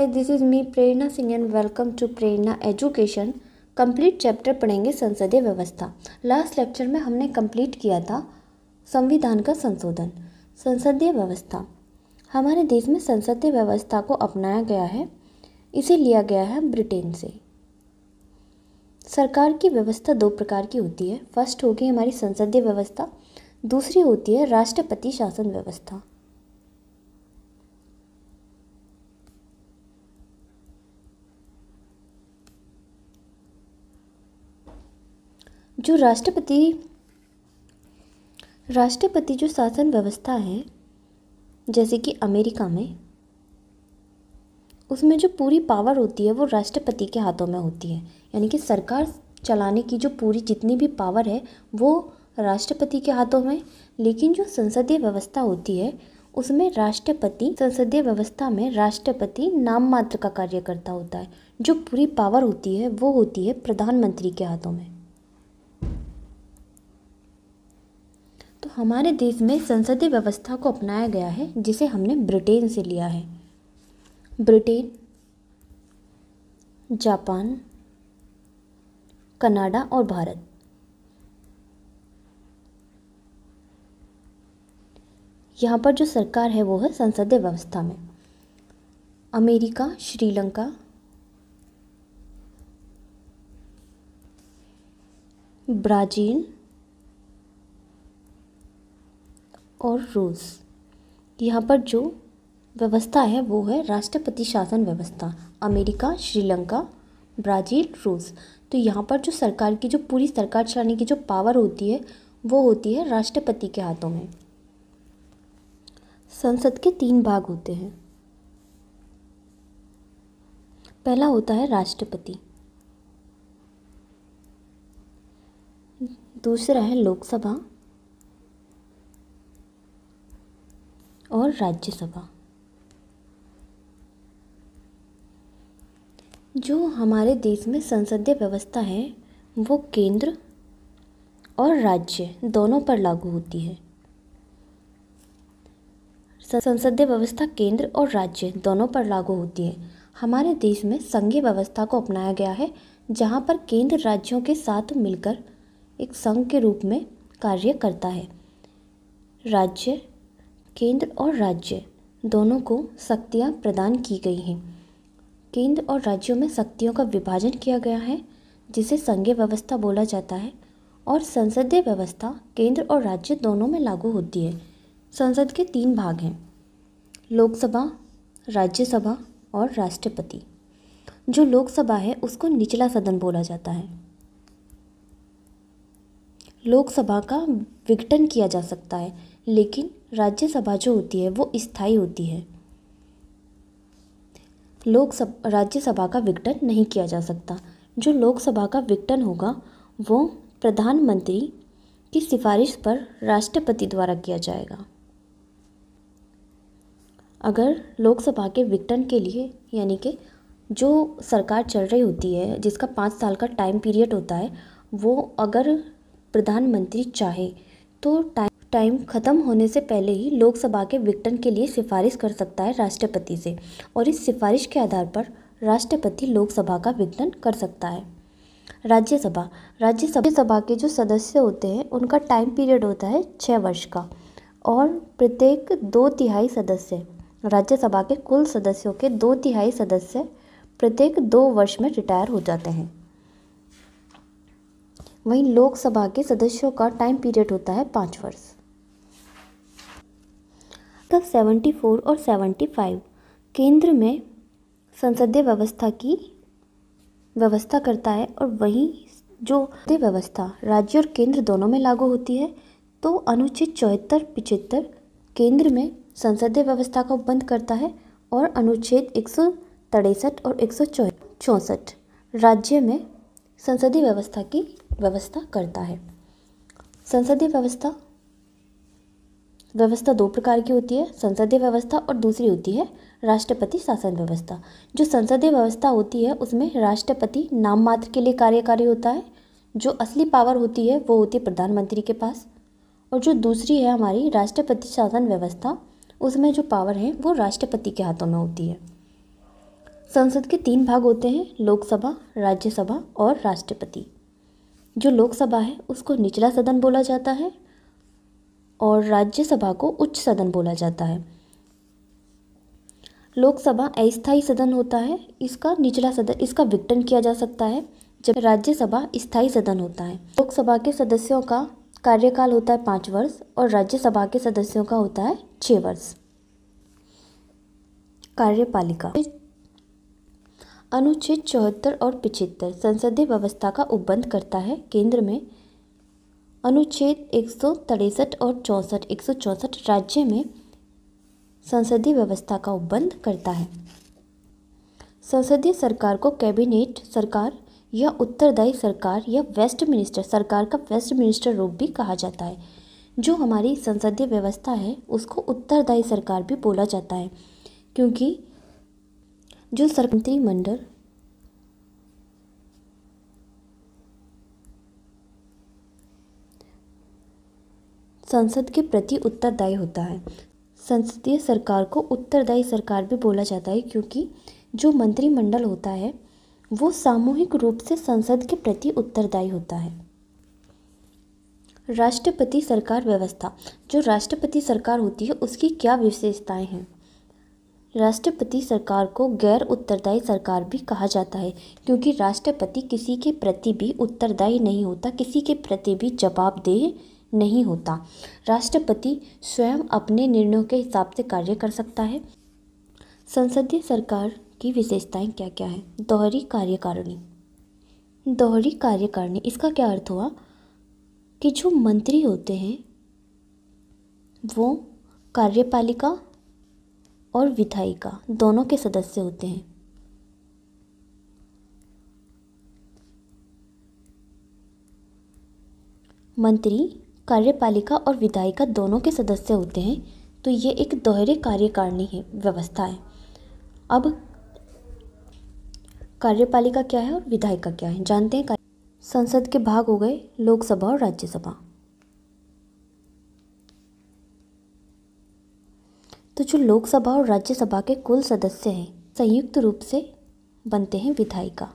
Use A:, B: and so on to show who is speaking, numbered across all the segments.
A: This is me Prerna Singh and welcome to Prerna education. Complete chapter पढ़ेंगे संसदीय व्यवस्था। लास्ट लेक्चर में हमने कंप्लीट किया था संविधान का संशोधन। संसदीय व्यवस्था हमारे देश में संसदीय व्यवस्था को अपनाया गया है। इसे लिया गया है ब्रिटेन से। सरकार की व्यवस्था दो प्रकार की होती है। फर्स्ट होगी हमारी संसदीय व्यवस्था, दूसरी होती है राष्ट्रपति शासन व्यवस्था। जो राष्ट्रपति जो शासन व्यवस्था है, जैसे कि अमेरिका में, उसमें जो पूरी पावर होती है वो राष्ट्रपति के हाथों में होती है। यानी कि सरकार चलाने की जो पूरी जितनी भी पावर है वो राष्ट्रपति के हाथों में। लेकिन जो संसदीय व्यवस्था होती है उसमें संसदीय व्यवस्था में राष्ट्रपति नाम मात्र का कार्य करता होता है। जो पूरी पावर होती है वो होती है प्रधानमंत्री के हाथों में। तो हमारे देश में संसदीय व्यवस्था को अपनाया गया है, जिसे हमने ब्रिटेन से लिया है। ब्रिटेन, जापान, कनाडा और भारत, यहाँ पर जो सरकार है वो है संसदीय व्यवस्था में। अमेरिका, श्रीलंका, ब्राज़ील और रूस, यहाँ पर जो व्यवस्था है वो है राष्ट्रपति शासन व्यवस्था। अमेरिका, श्रीलंका, ब्राज़ील, रूस। तो यहाँ पर जो सरकार की जो पूरी सरकार चलाने की जो पावर होती है वो होती है राष्ट्रपति के हाथों में। संसद के 3 भाग होते हैं। पहला होता है राष्ट्रपति, दूसरा है लोकसभा और राज्यसभा। जो हमारे देश में संसदीय व्यवस्था है वो केंद्र और राज्य दोनों पर लागू होती है। संसदीय व्यवस्था केंद्र और राज्य दोनों पर लागू होती है। हमारे देश में संघीय व्यवस्था को अपनाया गया है, जहाँ पर केंद्र राज्यों के साथ मिलकर एक संघ के रूप में कार्य करता है। राज्य, केंद्र और राज्य दोनों को शक्तियाँ प्रदान की गई हैं। केंद्र और राज्यों में शक्तियों का विभाजन किया गया है, जिसे संघीय व्यवस्था बोला जाता है। और संसदीय व्यवस्था केंद्र और राज्य दोनों में लागू होती है। संसद के 3 भाग हैं, लोकसभा, राज्यसभा और राष्ट्रपति। जो लोकसभा है उसको निचला सदन बोला जाता है। लोकसभा का विघटन किया जा सकता है, लेकिन राज्यसभा जो होती है वो स्थायी होती है। राज्यसभा का विघटन नहीं किया जा सकता। जो लोकसभा का विघटन होगा वो प्रधानमंत्री की सिफारिश पर राष्ट्रपति द्वारा किया जाएगा। अगर लोकसभा के विघटन के लिए, यानी कि जो सरकार चल रही होती है जिसका 5 साल का टाइम पीरियड होता है, वो अगर प्रधानमंत्री चाहे तो टाइम ख़त्म होने से पहले ही लोकसभा के विघटन के लिए सिफारिश कर सकता है राष्ट्रपति से, और इस सिफारिश के आधार पर राष्ट्रपति लोकसभा का विघटन कर सकता है। राज्यसभा के जो सदस्य होते हैं उनका टाइम पीरियड होता है 6 वर्ष का, और प्रत्येक 2/3 सदस्य, राज्यसभा के कुल सदस्यों के 2/3 सदस्य प्रत्येक 2 वर्ष में रिटायर हो जाते हैं। वहीं लोकसभा के सदस्यों का टाइम पीरियड होता है 5 वर्ष। 74 और 75 केंद्र में संसदीय व्यवस्था की व्यवस्था करता है, और वहीं जो व्यवस्था राज्य और केंद्र दोनों में लागू होती है। तो अनुच्छेद 74, 75 केंद्र में संसदीय व्यवस्था को बंद करता है, और अनुच्छेद 163 और 164 राज्य में संसदीय व्यवस्था की व्यवस्था करता है। संसदीय व्यवस्था 2 प्रकार की होती है, संसदीय व्यवस्था और दूसरी होती है राष्ट्रपति शासन व्यवस्था। जो संसदीय व्यवस्था होती है उसमें राष्ट्रपति नाम मात्र के लिए कार्यकारी होता है। जो असली पावर होती है वो होती है प्रधानमंत्री के पास। और जो दूसरी है हमारी राष्ट्रपति शासन व्यवस्था, उसमें जो पावर है वो राष्ट्रपति के हाथों में होती है। संसद के 3 भाग होते हैं, लोकसभा, राज्यसभा और राष्ट्रपति। जो लोकसभा है उसको निचला सदन बोला जाता है और राज्यसभा को उच्च सदन बोला जाता है। लोकसभा अस्थायी सदन होता है, इसका निचला सदन इसका विघटन किया जा सकता है, जब राज्यसभा स्थायी सदन होता है। लोकसभा के सदस्यों का कार्यकाल होता है 5 वर्ष और राज्यसभा के सदस्यों का होता है 6 वर्ष। कार्यपालिका। अनुच्छेद 74 और 75 संसदीय व्यवस्था का उपबंध करता है। केंद्र में अनुच्छेद 163 और 164 राज्य में संसदीय व्यवस्था का उपबंध करता है। संसदीय सरकार को कैबिनेट सरकार या उत्तरदायी सरकार या वेस्टमिनिस्टर सरकार का वेस्टमिनिस्टर रूप भी कहा जाता है। जो हमारी संसदीय व्यवस्था है उसको उत्तरदायी सरकार भी बोला जाता है, क्योंकि जो मंत्रिमंडल संसद के प्रति उत्तरदायी होता है। संसदीय सरकार को उत्तरदायी सरकार भी बोला जाता है, क्योंकि जो मंत्रिमंडल होता है वो सामूहिक रूप से संसद के प्रति उत्तरदायी होता है। राष्ट्रपति सरकार व्यवस्था। जो राष्ट्रपति सरकार होती है उसकी क्या विशेषताएं हैं? राष्ट्रपति सरकार को गैर उत्तरदायी सरकार भी कहा जाता है, क्योंकि राष्ट्रपति किसी के प्रति भी उत्तरदायी नहीं होता, किसी के प्रति भी जवाबदेह नहीं होता। राष्ट्रपति स्वयं अपने निर्णयों के हिसाब से कार्य कर सकता है। संसदीय सरकार की विशेषताएं क्या क्या हैं? दोहरी कार्यकारिणी। दोहरी कार्यकारिणी इसका क्या अर्थ हुआ कि जो मंत्री होते हैं वो कार्यपालिका और विधायिका दोनों के सदस्य होते हैं। मंत्री कार्यपालिका और विधायिका दोनों के सदस्य होते हैं, तो ये एक दोहरे कार्यकारिणी है व्यवस्था है। अब कार्यपालिका क्या है और विधायिका क्या है जानते हैं। संसद के भाग हो गए लोकसभा और राज्यसभा। तो जो लोकसभा और राज्यसभा के कुल सदस्य हैं संयुक्त रूप से बनते हैं विधायिका,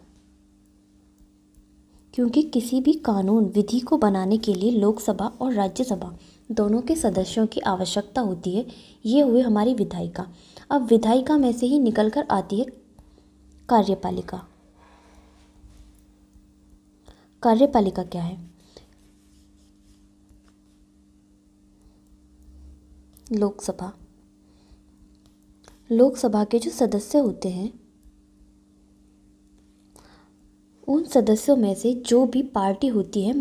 A: क्योंकि किसी भी कानून विधि को बनाने के लिए लोकसभा और राज्यसभा दोनों के सदस्यों की आवश्यकता होती है। ये हुए हमारी विधायिका। अब विधायिका में से ही निकल कर आती है कार्यपालिका। कार्यपालिका क्या है? लोकसभा। लोकसभा के जो सदस्य होते हैं उन सदस्यों में से जो भी पार्टी होती है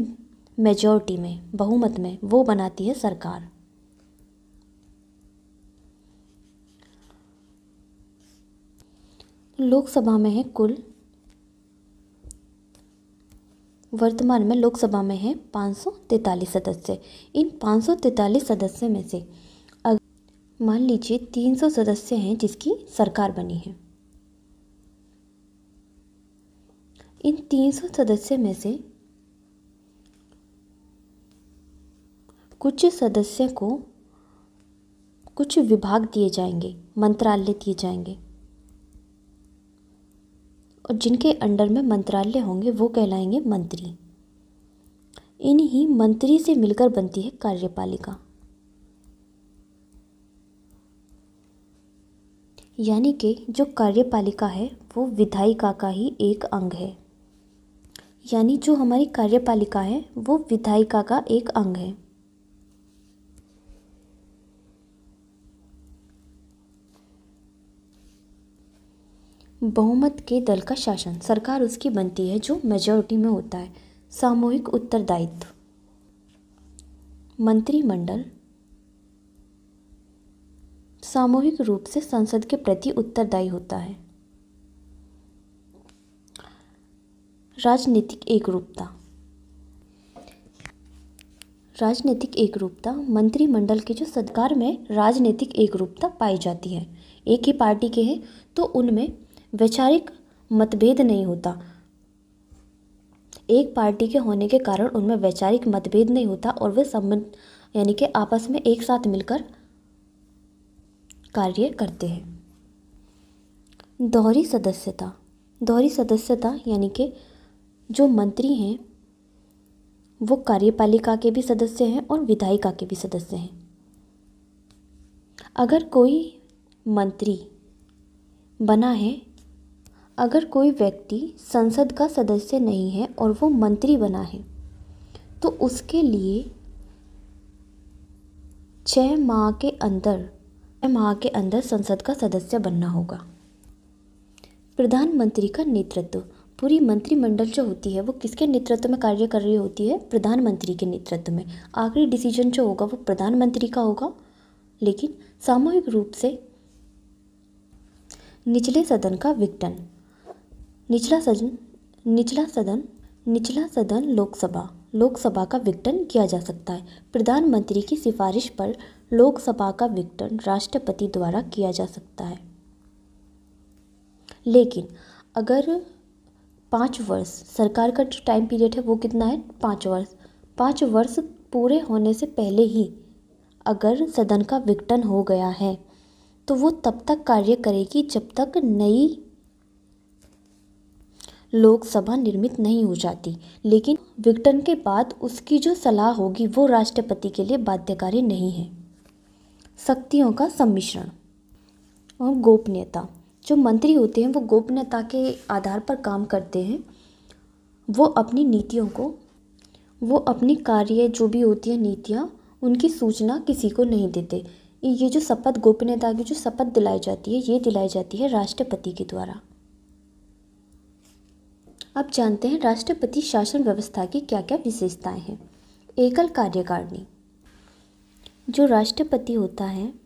A: मेजॉरिटी में, बहुमत में, वो बनाती है सरकार। लोकसभा में है कुल, वर्तमान में लोकसभा में है 543 सदस्य। इन 543 सदस्य में से मान लीजिए 300 सदस्य हैं जिसकी सरकार बनी है। इन 300 सदस्य में से कुछ सदस्य को कुछ विभाग दिए जाएंगे, मंत्रालय दिए जाएंगे, और जिनके अंडर में मंत्रालय होंगे वो कहलाएंगे मंत्री। इन्हीं मंत्री से मिलकर बनती है कार्यपालिका। यानी कि जो कार्यपालिका है वो विधायिका का ही एक अंग है। यानी जो हमारी कार्यपालिका है वो विधायिका का एक अंग है। बहुमत के दल का शासन। सरकार उसकी बनती है जो मेजॉरिटी में होता है। सामूहिक उत्तरदायित्व। मंत्रिमंडल सामूहिक रूप से संसद के प्रति उत्तरदायी होता है। राजनीतिक एकरूपता। राजनीतिक एकरूपता मंत्रिमंडल के जो सरकार में राजनीतिक एकरूपता पाई जाती है। एक ही पार्टी के हैं तो उनमें वैचारिक मतभेद नहीं होता। एक पार्टी के होने के कारण उनमें वैचारिक मतभेद नहीं होता और वे संबंध यानी कि आपस में एक साथ मिलकर कार्य करते हैं। दोहरी सदस्यता। दोहरी सदस्यता यानी कि जो मंत्री हैं वो कार्यपालिका के भी सदस्य हैं और विधायिका के भी सदस्य हैं। अगर कोई मंत्री बना है, अगर कोई व्यक्ति संसद का सदस्य नहीं है और वो मंत्री बना है, तो उसके लिए 6 माह के अंदर संसद का सदस्य बनना होगा। प्रधानमंत्री का नेतृत्व। पूरी मंत्रिमंडल जो होती है वो किसके नेतृत्व में कार्य कर रही होती है? प्रधानमंत्री के नेतृत्व में। आखिरी डिसीजन जो होगा वो प्रधानमंत्री का होगा, लेकिन सामूहिक रूप से निचले सदन का विघटन। निचला सदन लोकसभा का विघटन किया जा सकता है। प्रधानमंत्री की सिफारिश पर लोकसभा का विघटन राष्ट्रपति द्वारा किया जा सकता है। लेकिन अगर 5 वर्ष, सरकार का जो टाइम पीरियड है वो कितना है? 5 वर्ष। 5 वर्ष पूरे होने से पहले ही अगर सदन का विघटन हो गया है तो वो तब तक कार्य करेगी जब तक नई लोकसभा निर्मित नहीं हो जाती। लेकिन विघटन के बाद उसकी जो सलाह होगी वो राष्ट्रपति के लिए बाध्यकारी नहीं है। शक्तियों का सम्मिश्रण और गोपनीयता। जो मंत्री होते हैं वो गोपनीयता के आधार पर काम करते हैं। वो अपनी नीतियों को, वो अपनी कार्य जो भी होती है नीतियाँ, उनकी सूचना किसी को नहीं देते। ये जो शपथ, गोपनीयता की जो शपथ दिलाई जाती है, ये दिलाई जाती है राष्ट्रपति के द्वारा। अब जानते हैं राष्ट्रपति शासन व्यवस्था की क्या क्या विशेषताएं हैं। एकल कार्यकारिणी। जो राष्ट्रपति होता है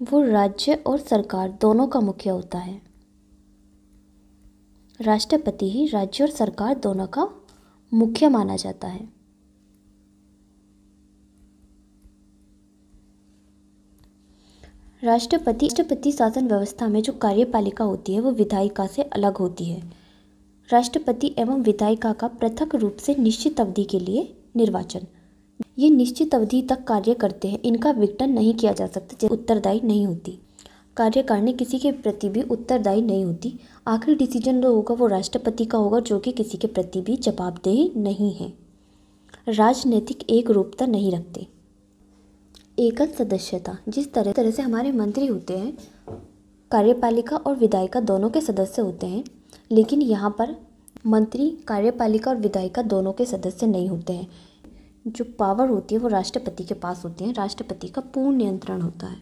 A: वो राज्य और सरकार दोनों का मुखिया होता है। राष्ट्रपति ही राज्य और सरकार दोनों का मुखिया माना जाता है। राष्ट्रपति शासन व्यवस्था में जो कार्यपालिका होती है वो विधायिका से अलग होती है। राष्ट्रपति एवं विधायिका का पृथक रूप से निश्चित अवधि के लिए निर्वाचन। ये निश्चित अवधि तक कार्य करते हैं, इनका विघटन नहीं किया जा सकता, जैसे उत्तरदायी नहीं होती। कार्यकारिणी किसी के प्रति भी उत्तरदायी नहीं होती। आखिरी डिसीजन जो होगा वो राष्ट्रपति का होगा, जो कि किसी के प्रति भी जवाबदेही नहीं है। राजनीतिक एक रूपता नहीं रखते। एकल सदस्यता। जिस तरह से हमारे मंत्री होते हैं, कार्यपालिका और विधायिका दोनों के सदस्य होते हैं, लेकिन यहाँ पर मंत्री कार्यपालिका और विधायिका दोनों के सदस्य नहीं होते हैं। जो पावर होती है वो राष्ट्रपति के पास होती है। राष्ट्रपति का पूर्ण नियंत्रण होता है।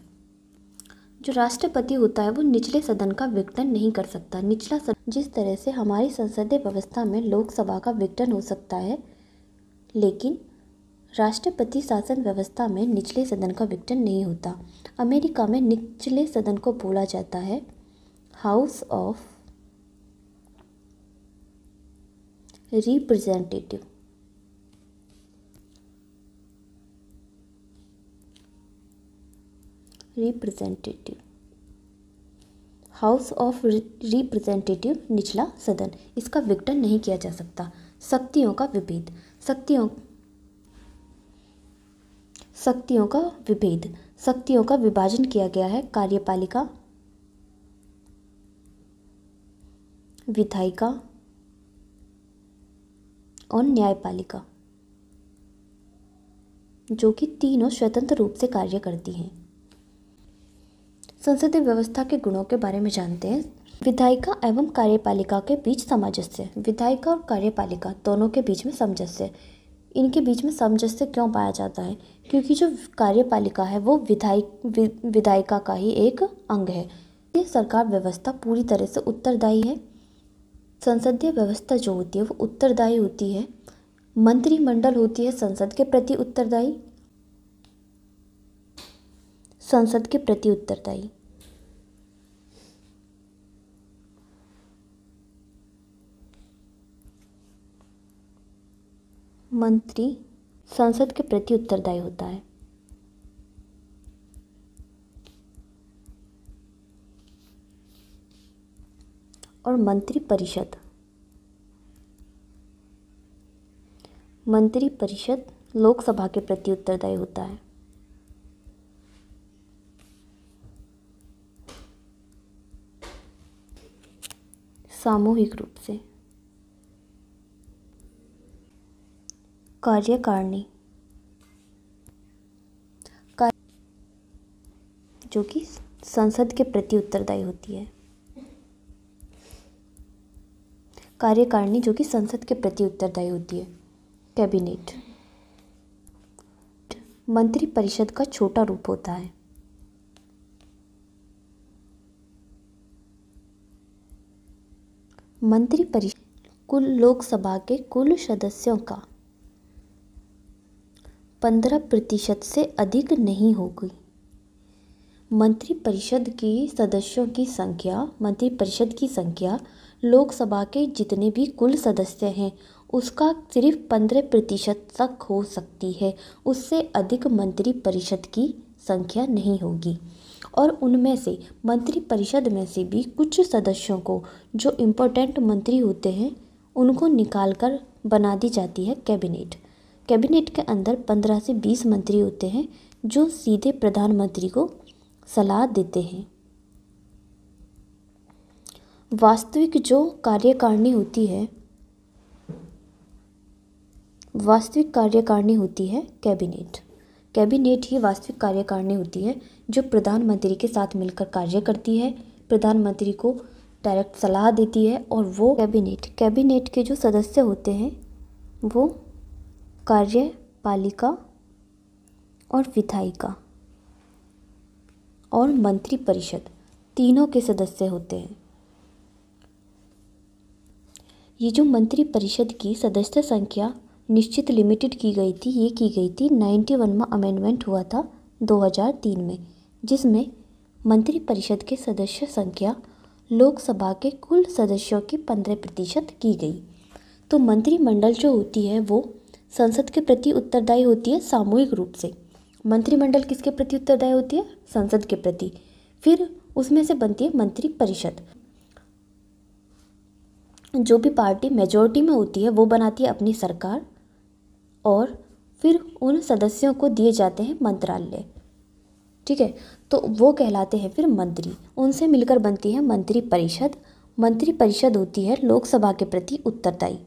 A: जो राष्ट्रपति होता है वो निचले सदन का विघटन नहीं कर सकता। निचला सदन, जिस तरह से हमारी संसदीय व्यवस्था में लोकसभा का विघटन हो सकता है, लेकिन राष्ट्रपति शासन व्यवस्था में निचले सदन का विघटन नहीं होता। अमेरिका में निचले सदन को बोला जाता है house of representative. House of representative निचला सदन, इसका विघटन नहीं किया जा सकता। शक्तियों का विभेद। शक्तियों का विभाजन किया गया है। कार्यपालिका, विधायिका और न्यायपालिका, जो कि तीनों स्वतंत्र रूप से कार्य करती हैं। संसदीय व्यवस्था के गुणों के बारे में जानते हैं। विधायिका एवं कार्यपालिका के बीच सामंजस्य। विधायिका और कार्यपालिका दोनों के बीच में सामंजस्य। इनके बीच में सामंजस्य क्यों पाया जाता है? क्योंकि जो कार्यपालिका है वो विधायिका का ही एक अंग है। ये सरकार व्यवस्था पूरी तरह से उत्तरदायी है। संसदीय व्यवस्था जो होती है वो उत्तरदायी होती है। मंत्रिमंडल होती है संसद के प्रति उत्तरदायी। मंत्री संसद के प्रति उत्तरदायी होता है। और मंत्री परिषद लोकसभा के प्रति उत्तरदायी होता है। सामूहिक रूप से। कार्यकारिणी जो कि संसद के प्रति उत्तरदायी होती है। कार्यकारिणी जो कि संसद के प्रति उत्तरदायी होती है। कैबिनेट मंत्रिपरिषद का छोटा रूप होता है। मंत्रिपरिषद कुल लोकसभा के कुल सदस्यों का 15% से अधिक नहीं होगी। मंत्रिपरिषद की संख्या लोकसभा के जितने भी कुल सदस्य हैं उसका सिर्फ 15% तक हो सकती है, उससे अधिक मंत्रिपरिषद की संख्या नहीं होगी। और उनमें से मंत्रिपरिषद में से भी कुछ सदस्यों को जो इम्पोर्टेंट मंत्री होते हैं उनको निकालकर बना दी जाती है कैबिनेट। कैबिनेट के अंदर 15 से 20 मंत्री होते हैं जो सीधे प्रधानमंत्री को सलाह देते हैं। वास्तविक कार्यकारिणी होती है कैबिनेट। कैबिनेट ही वास्तविक कार्यकारिणी होती है जो प्रधानमंत्री के साथ मिलकर कार्य करती है, प्रधानमंत्री को डायरेक्ट सलाह देती है। और वो कैबिनेट के जो सदस्य होते हैं वो कार्यपालिका और विधायिका और मंत्रिपरिषद तीनों के सदस्य होते हैं। ये जो मंत्रिपरिषद की सदस्य संख्या निश्चित लिमिटेड की गई थी, ये की गई थी 91वां अमेंडमेंट हुआ था 2003 में, जिसमें मंत्रिपरिषद के सदस्य संख्या लोकसभा के कुल सदस्यों की 15% की गई। तो मंत्रिमंडल जो होती है वो संसद के प्रति उत्तरदायी होती है सामूहिक रूप से। मंत्रिमंडल किसके प्रति उत्तरदायी होती है? संसद के प्रति। फिर उसमें से बनती है मंत्रिपरिषद। जो भी पार्टी मेजॉरिटी में होती है वो बनाती है अपनी सरकार और फिर उन सदस्यों को दिए जाते हैं मंत्रालय। ठीक है, तो वो कहलाते हैं फिर मंत्री। उनसे मिलकर बनती है मंत्रिपरिषद। मंत्रिपरिषद होती है लोकसभा के प्रति उत्तरदायी।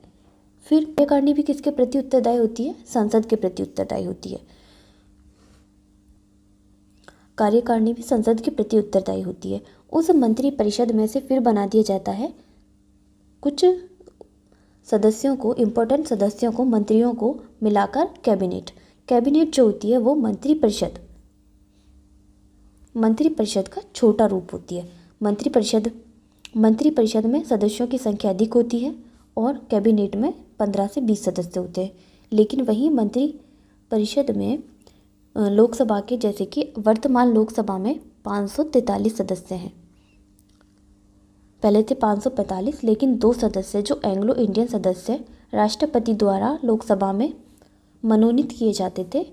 A: फिर कार्यकारिणी भी किसके प्रति उत्तरदायी होती है? संसद के प्रति उत्तरदायी होती है। कार्यकारिणी भी संसद के प्रति उत्तरदायी होती है। उस मंत्रिपरिषद में से फिर बना दिया जाता है कुछ सदस्यों को, इम्पोर्टेंट सदस्यों को, मंत्रियों को मिलाकर कैबिनेट। कैबिनेट जो होती है वो मंत्रिपरिषद का छोटा रूप होती है। मंत्रिपरिषद में सदस्यों की संख्या अधिक होती है और कैबिनेट में 15 से 20 सदस्य होते हैं। लेकिन वही मंत्रिपरिषद में लोकसभा के, जैसे कि वर्तमान लोकसभा में 543 सदस्य हैं। पहले थे 545, लेकिन 2 सदस्य जो एंग्लो इंडियन सदस्य राष्ट्रपति द्वारा लोकसभा में मनोनीत किए जाते थे,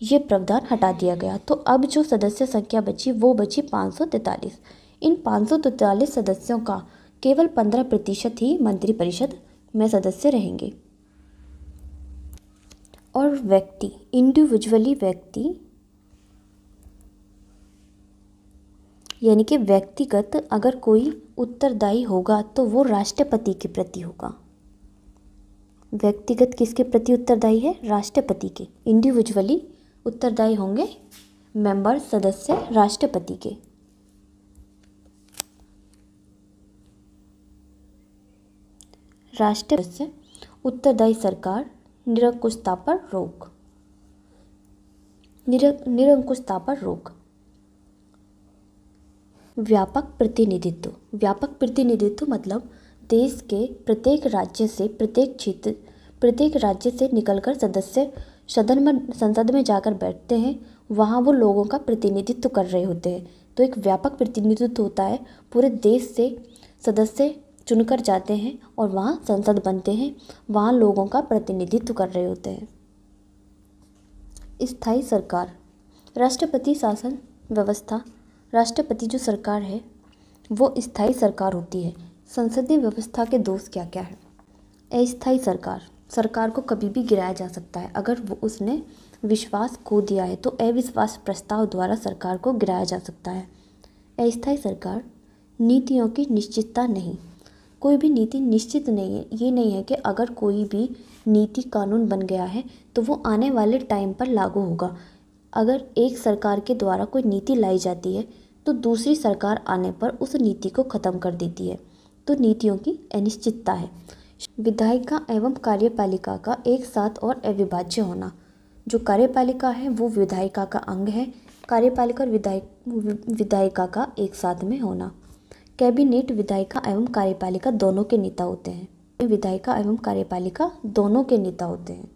A: ये प्रावधान हटा दिया गया। तो अब जो सदस्य संख्या बची वो बची 543। इन 543 सदस्यों का केवल 15% ही मंत्रिपरिषद में सदस्य रहेंगे। और इंडिविजुअली व्यक्ति यानी कि व्यक्तिगत अगर कोई उत्तरदायी होगा तो वो राष्ट्रपति के प्रति होगा। व्यक्तिगत किसके प्रति उत्तरदायी है? राष्ट्रपति के। इंडिविजुअली उत्तरदायी होंगे मेंबर, सदस्य राष्ट्रपति के। राष्ट्रपति उत्तरदायी सरकार, निरंकुशता पर रोक। व्यापक प्रतिनिधित्व मतलब देश के प्रत्येक राज्य से निकलकर सदस्य संसद में जाकर बैठते हैं, वहाँ वो लोगों का प्रतिनिधित्व कर रहे होते हैं। तो एक व्यापक प्रतिनिधित्व होता है, पूरे देश से सदस्य चुनकर जाते हैं और वहाँ संसद बनते हैं, वहाँ लोगों का प्रतिनिधित्व कर रहे होते हैं। स्थायी सरकार, राष्ट्रपति शासन व्यवस्था, राष्ट्रपति जो सरकार है वो स्थायी सरकार होती है। संसदीय व्यवस्था के दोष क्या क्या है? अस्थायी सरकार को कभी भी गिराया जा सकता है। अगर वो उसने विश्वास खो दिया है तो अविश्वास प्रस्ताव द्वारा सरकार को गिराया जा सकता है। अस्थायी सरकार, नीतियों की निश्चितता नहीं। कोई भी नीति निश्चित नहीं है। ये नहीं है कि अगर कोई भी नीति कानून बन गया है तो वो आने वाले टाइम पर लागू होगा। अगर एक सरकार के द्वारा कोई नीति लाई जाती है तो दूसरी सरकार आने पर उस नीति को ख़त्म कर देती है। तो नीतियों की अनिश्चितता है। विधायिका एवं कार्यपालिका का एक साथ और अविभाज्य होना। जो कार्यपालिका है वो विधायिका का अंग है। कार्यपालिका और विधायिका का एक साथ में होना। कैबिनेट विधायिका एवं कार्यपालिका दोनों के नेता होते हैं। विधायिका एवं कार्यपालिका दोनों के नेता होते हैं।